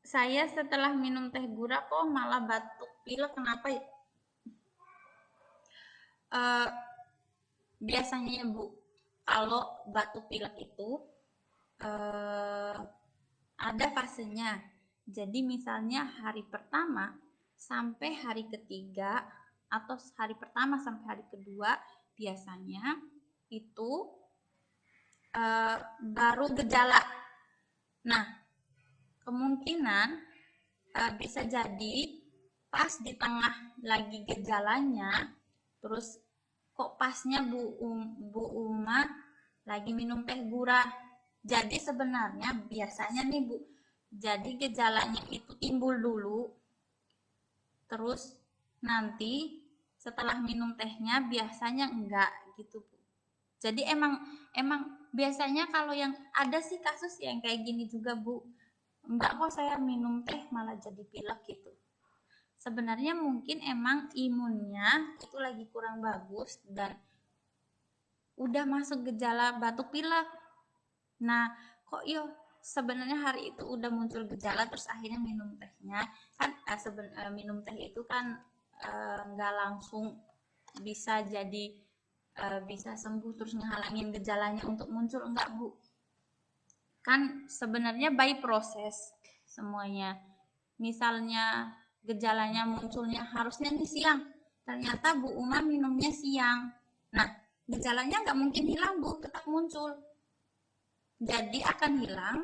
saya setelah minum teh gurah kok malah batuk pilek, kenapa ya? Biasanya Bu, kalau batuk pilek itu ada fasenya. Jadi misalnya hari pertama sampai hari ketiga atau hari pertama sampai hari kedua biasanya itu baru gejala. Nah, kemungkinan bisa jadi pas di tengah lagi gejalanya, terus kok pasnya Bu Uma lagi minum teh gurah. Jadi sebenarnya biasanya nih Bu, jadi gejalanya itu timbul dulu, terus nanti setelah minum tehnya biasanya enggak gitu Bu. Jadi emang biasanya kalau yang ada sih kasus yang kayak gini juga Bu, enggak kok saya minum teh malah jadi pilek gitu. Sebenarnya mungkin emang imunnya itu lagi kurang bagus dan udah masuk gejala batuk pilek. Nah, kok sebenarnya hari itu udah muncul gejala terus akhirnya minum tehnya kan, minum teh itu kan nggak langsung bisa jadi bisa sembuh terus ngehalangin gejalanya untuk muncul, enggak Bu. Kan sebenarnya by proses semuanya. Misalnya gejalanya munculnya harusnya nih siang, ternyata Bu Uma minumnya siang. Nah, gejalanya nggak mungkin hilang Bu, tetap muncul. Jadi akan hilang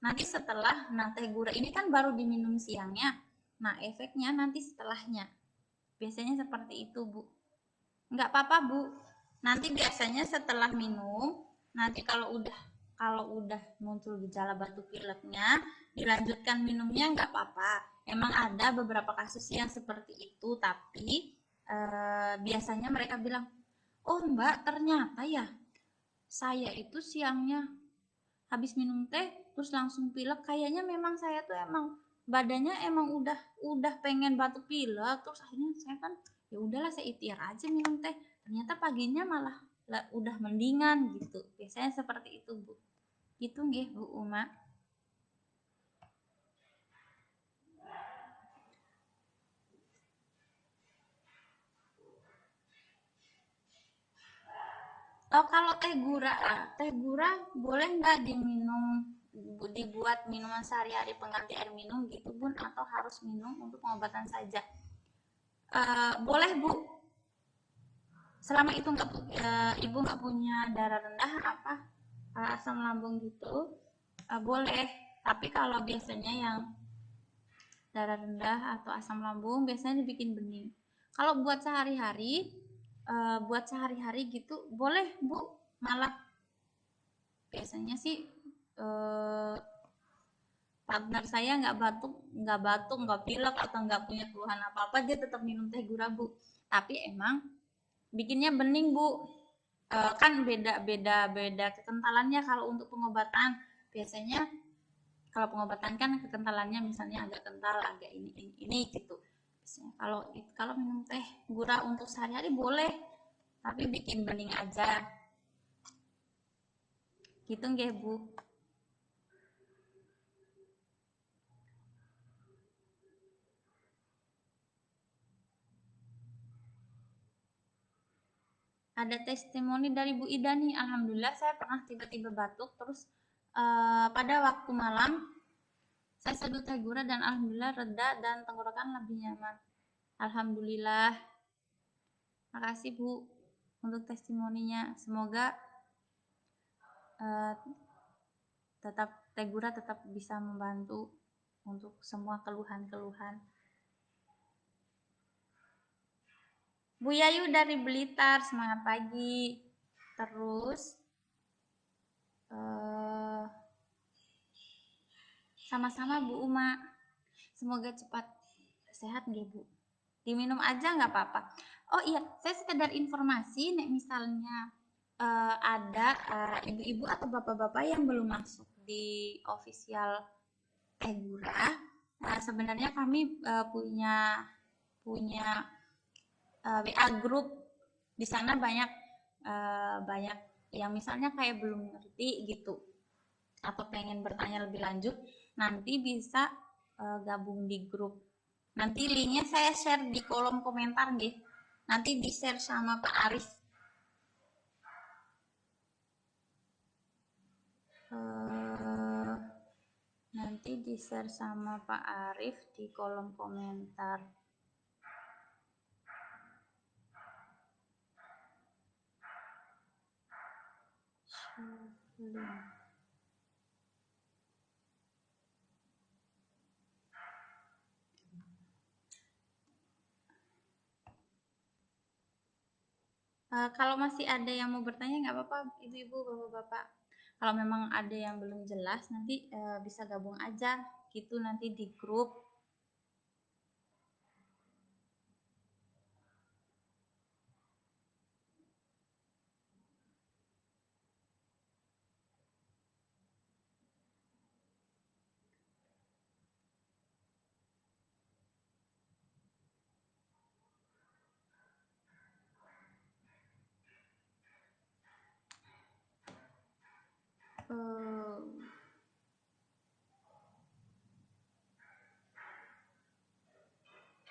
nanti setelah, teh gurah ini kan baru diminum siangnya. Nah, efeknya nanti setelahnya. Biasanya seperti itu, Bu. Nggak apa-apa, Bu. Nanti biasanya setelah minum, nanti kalau udah muncul gejala batuk pileknya, dilanjutkan minumnya nggak apa-apa. Emang ada beberapa kasus yang seperti itu, tapi biasanya mereka bilang, oh Mbak, ternyata ya saya itu siangnya habis minum teh terus langsung pilek, kayaknya memang saya tuh emang badannya emang udah pengen batuk pilek, terus akhirnya saya kan ya udahlah saya ikhtiar aja minum teh, ternyata paginya malah udah mendingan gitu. Biasanya seperti itu Bu, gitu nggih Bu Uma. Oh, kalau teh gurah boleh nggak dibuat minuman sehari-hari pengganti air minum gitu Bun, atau harus minum untuk pengobatan saja? Boleh Bu, selama itu ibu nggak punya darah rendah apa asam lambung gitu, boleh. Tapi kalau biasanya yang darah rendah atau asam lambung biasanya dibikin bening. Kalau buat sehari-hari gitu boleh Bu, malah biasanya sih partner saya nggak pilek atau nggak punya keluhan apa apa, dia tetap minum teh gurah Bu, tapi emang bikinnya bening Bu. Kan beda kekentalannya kalau untuk pengobatan. Biasanya kalau pengobatan kan kekentalannya misalnya agak kental, agak ini gitu. Kalau kalau minum teh gura untuk sehari-hari boleh, tapi bikin bening aja. Gitu nggih, Bu. Ada testimoni dari Bu Ida nih. Alhamdulillah saya pernah tiba-tiba batuk terus pada waktu malam saya seduh teh gura dan alhamdulillah reda dan tenggorokan lebih nyaman. Alhamdulillah. Makasih Bu untuk testimoninya. Semoga uh, tetap teh gura tetap bisa membantu untuk semua keluhan-keluhan. Bu Yayu dari Blitar, semangat pagi. Terus sama-sama Bu Uma, semoga cepat sehat nggih Bu. Diminum aja nggak apa-apa. Oh iya, saya sekedar informasi, nek misalnya ada ibu-ibu atau bapak-bapak yang belum masuk di official Teh Gura, sebenarnya kami punya WA group. Di sana banyak banyak yang misalnya kayak belum ngerti gitu atau pengen bertanya lebih lanjut, nanti bisa gabung di grup. Nanti linknya saya share di kolom komentar nih. Nanti di share sama Pak Arif. Nanti di share sama Pak Arif di kolom komentar. Kalau masih ada yang mau bertanya nggak apa-apa, ibu-ibu, bapak-bapak. Kalau memang ada yang belum jelas, nanti bisa gabung aja gitu nanti di grup.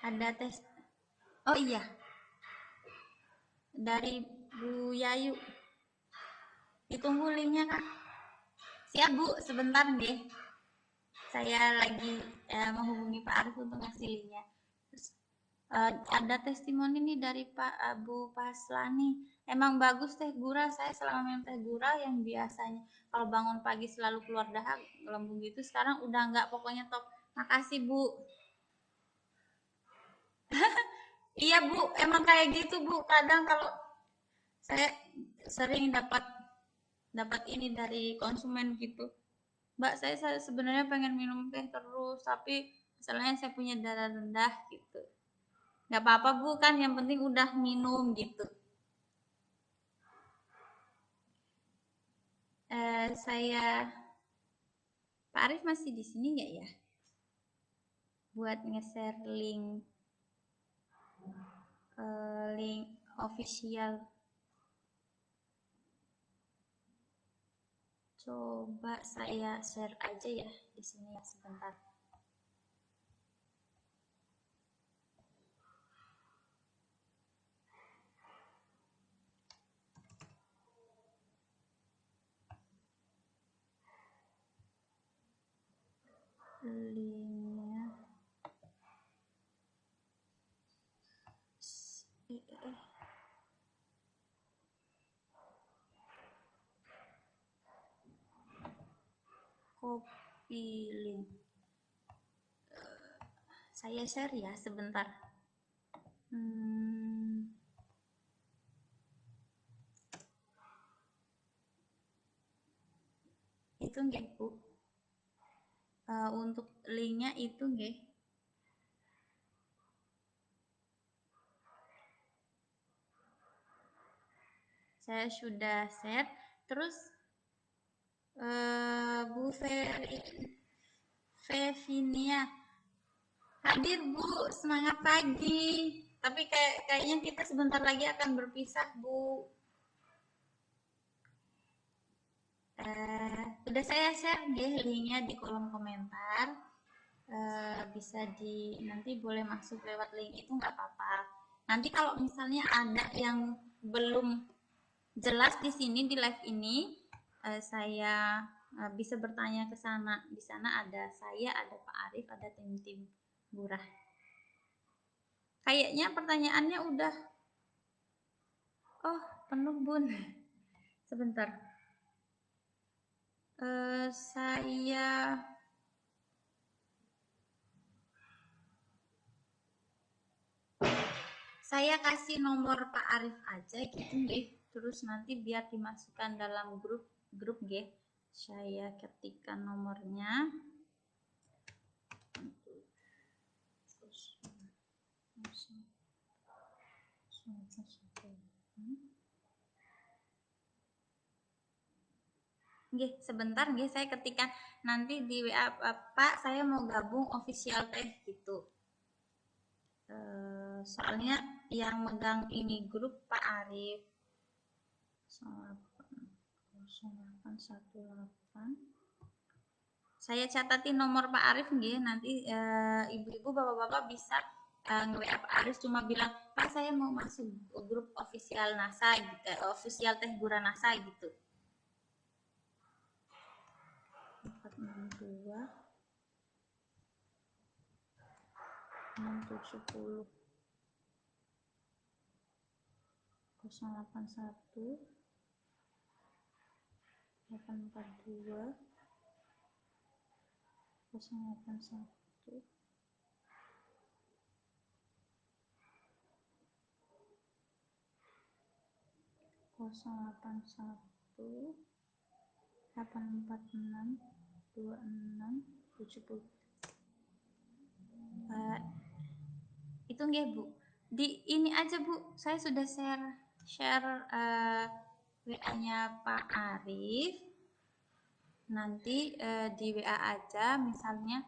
Ada tes. Oh iya, dari Bu Yayu. Ditunggu linknya Kak. Siap Bu, sebentar deh. Saya lagi menghubungi Pak Arif untuk ngasih linknya. Terus, ada testimoni nih dari Pak Bu Paslani. Emang bagus teh gura. Saya selama minum teh gura yang biasanya kalau bangun pagi selalu keluar dahak lembung gitu, sekarang udah nggak, pokoknya top. Makasih Bu. Iya Bu, emang kayak gitu Bu. Kadang kalau saya sering dapat ini dari konsumen gitu. Mbak, saya sebenarnya pengen minum teh terus, tapi misalnya saya punya darah rendah gitu. Nggak apa-apa Bu, kan yang penting udah minum gitu. Saya Pak Arif masih di sini nggak ya? Buat nge-share link official. Coba saya share aja ya di sini ya sebentar. Linknya. Copy link. Saya share ya sebentar. Itu nggih Bu. Untuk linknya itu nggih. Saya sudah share. Terus Bu Fevinia, Hadir Bu, semangat pagi. Tapi kayaknya kita sebentar lagi akan berpisah Bu. Udah saya share deh linknya di kolom komentar. Bisa nanti boleh masuk lewat link itu nggak apa-apa. Nanti kalau misalnya ada yang belum jelas di sini di live ini, saya bisa bertanya ke sana. Di sana ada saya, ada Pak Arif, ada tim Burah. Kayaknya pertanyaannya udah. Oh, penuh Bun. Sebentar. Saya kasih nomor Pak Arif aja gitu deh. Terus nanti biar dimasukkan dalam grup G. Saya ketikkan nomornya. Nggih, sebentar nggih saya ketikkan nanti di WA Pak, saya mau gabung official teh gitu. Soalnya yang megang ini grup Pak Arif. 0818. Saya catatin nomor Pak Arif nggih, nanti ibu-ibu bapak-bapak bisa nge-WA Pak Arif cuma bilang, "Pak, saya mau masuk grup official NASA gitu, official Teh Gura NASA gitu." 462 670 081 842 081 081 846 2670. Itu nggih Bu. Di ini aja Bu, saya sudah share WA-nya Pak Arif. Nanti di WA aja misalnya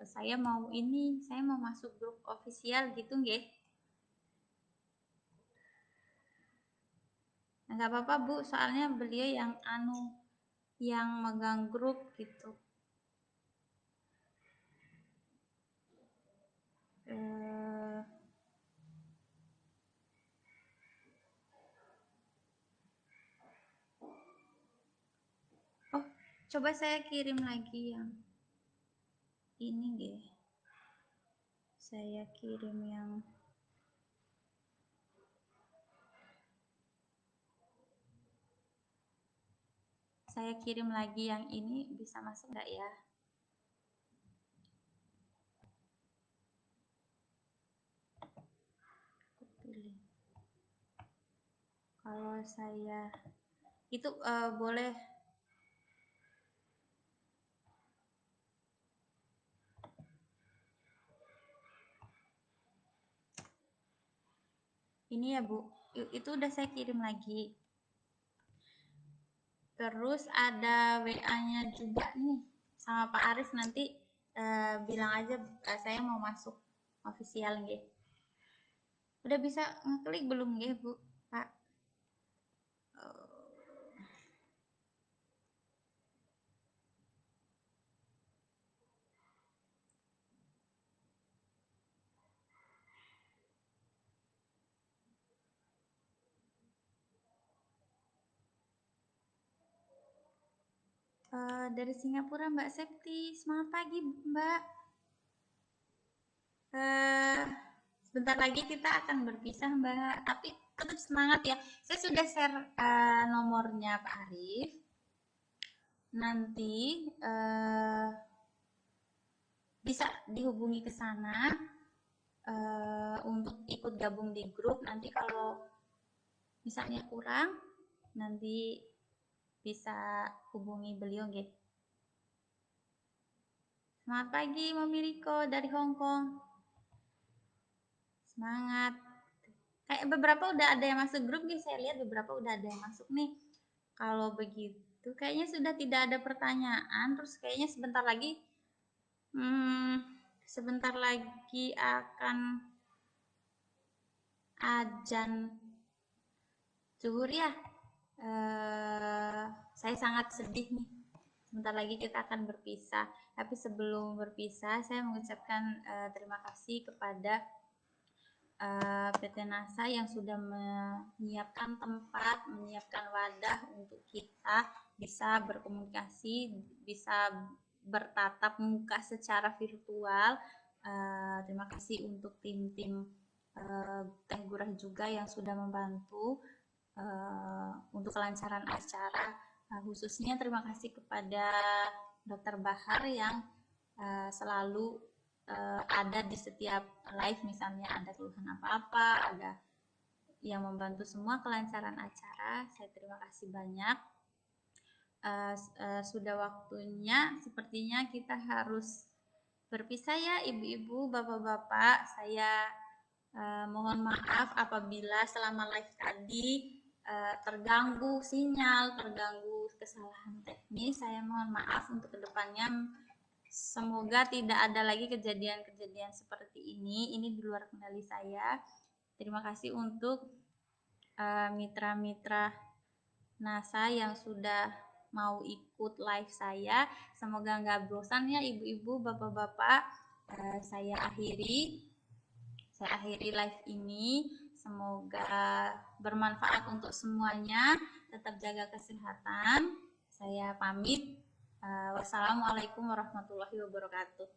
saya mau masuk grup official gitu nggih. Enggak apa-apa Bu, soalnya beliau yang megang grup gitu. Oh, coba saya kirim lagi yang ini deh. Saya kirim yang lagi yang ini, bisa masuk nggak ya? Pilih. Kalau saya itu boleh ini ya Bu, itu udah saya kirim lagi. Terus ada WA-nya juga nih sama Pak Arif, nanti bilang aja saya mau masuk official nggih. Udah bisa ngeklik belum nggih Bu, Pak? Dari Singapura Mbak Septi, semangat pagi Mbak. Sebentar lagi kita akan berpisah Mbak, tapi tetap semangat ya. Saya sudah share nomornya Pak Arif. Nanti bisa dihubungi ke sana untuk ikut gabung di grup. Nanti kalau misalnya kurang, nanti bisa hubungi beliau gitu. Selamat pagi Mami Riko dari Hong Kong. Semangat. Kayak beberapa udah ada yang masuk grup nih, saya lihat beberapa udah ada yang masuk nih. Kalau begitu kayaknya sudah tidak ada pertanyaan, terus kayaknya sebentar lagi sebentar lagi akan azan zuhur ya. Saya sangat sedih nih. Sebentar lagi kita akan berpisah. Tapi sebelum berpisah, saya mengucapkan terima kasih kepada PT NASA yang sudah menyiapkan tempat, menyiapkan wadah untuk kita bisa berkomunikasi, bisa bertatap muka secara virtual. Terima kasih untuk tim-tim Teh Gurah juga yang sudah membantu untuk kelancaran acara. Khususnya terima kasih kepada Dr. Bahar yang selalu ada di setiap live, misalnya ada keluhan apa-apa, ada yang membantu semua kelancaran acara. Saya terima kasih banyak. Sudah waktunya sepertinya kita harus berpisah ya ibu-ibu, bapak-bapak. Saya mohon maaf apabila selama live tadi terganggu sinyal, terganggu kesalahan teknis. Saya mohon maaf untuk kedepannya. Semoga tidak ada lagi kejadian-kejadian seperti ini. Ini di luar kendali saya. Terima kasih untuk mitra-mitra NASA yang sudah mau ikut live saya. Semoga nggak bosan ya ibu-ibu, bapak-bapak. Saya akhiri live ini. Semoga bermanfaat untuk semuanya. Tetap jaga kesehatan. Saya pamit. Wassalamualaikum warahmatullahi wabarakatuh.